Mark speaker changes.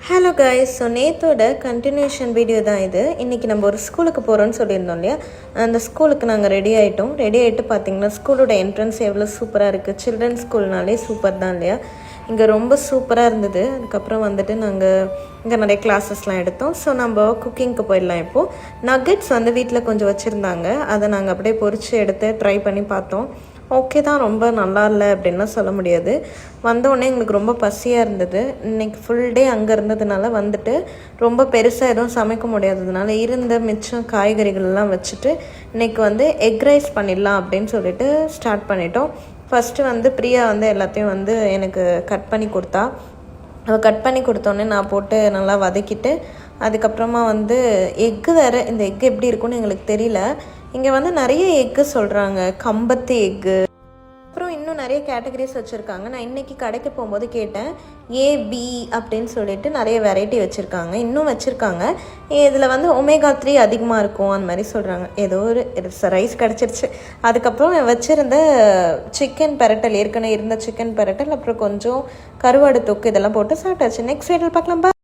Speaker 1: Hello guys, so நேத்தோட continuation video தான் இது. இன்றைக்கி நம்ம ஒரு ஸ்கூலுக்கு போகிறோன்னு சொல்லியிருந்தோம் இல்லையா? அந்த ஸ்கூலுக்கு நாங்கள் ரெடி ஆகிட்டு பார்த்தீங்கன்னா ஸ்கூலோட என்ட்ரன்ஸ் எவ்வளோ சூப்பராக இருக்குது. சில்ட்ரன்ஸ் ஸ்கூல்னாலே சூப்பர் தான் இல்லையா? இங்கே ரொம்ப சூப்பராக இருந்தது. அதுக்கப்புறம் வந்துட்டு நாங்கள் இங்கே நிறைய கிளாஸஸ்லாம் எடுத்தோம். ஸோ நம்ம குக்கிங்க்கு போயிடலாம். இப்போது நக்கெட்ஸ் வீட்டில் கொஞ்சம் வச்சுருந்தாங்க. அதை நாங்கள் அப்படியே பொரித்து எடுத்து ட்ரை பண்ணி பார்த்தோம். ஓகே தான், ரொம்ப நல்லா இல்லை அப்படின்லாம் சொல்ல முடியாது. வந்தோடனே எங்களுக்கு ரொம்ப பசியாக இருந்தது. இன்றைக்கி ஃபுல் டே அங்கே இருந்ததுனால வந்துட்டு ரொம்ப பெருசாக எதுவும் சமைக்க முடியாததுனால இருந்த மிச்சம் காய்கறிகள்லாம் வச்சுட்டு இன்றைக்கி எக் ரைஸ் பண்ணிடலாம் அப்படின்னு சொல்லிட்டு ஸ்டார்ட் பண்ணிட்டோம். ஃபஸ்ட்டு பிரியா எல்லாத்தையும் எனக்கு கட் பண்ணி கொடுத்தா. அவள் கட் பண்ணி கொடுத்தோன்னே நான் போட்டு நல்லா வதக்கிட்டு அதுக்கப்புறமா எக்கு வேறு. இந்த எக்கு எப்படி இருக்குன்னு எங்களுக்கு தெரியல. இங்கே நிறைய எக்கு சொல்கிறாங்க, கம்பத்து எக்கு, அப்புறம் இன்னும் நிறைய கேட்டகரிஸ் வச்சுருக்காங்க. நான் இன்றைக்கி கடைக்கு போகும்போது கேட்டேன், ஏபி அப்படின்னு சொல்லிட்டு நிறைய வெரைட்டி வச்சுருக்காங்க, இன்னும் வச்சுருக்காங்க. இதில் ஒமேகா 3 அதிகமாக இருக்கும் அந்த மாதிரி சொல்கிறாங்க. ஏதோ ஒரு ரைஸ் கிடச்சிருச்சு. அதுக்கப்புறம் வச்சுருந்த சிக்கன் பெரட்டல், ஏற்கனவே இருந்த சிக்கன் பெரட்டல், அப்புறம் கொஞ்சம் கருவாடு தொக்கு இதெல்லாம் போட்டு சாப்பிட்டாச்சு. நெக்ஸ்ட் வீடியோவில் பார்க்கலாம்.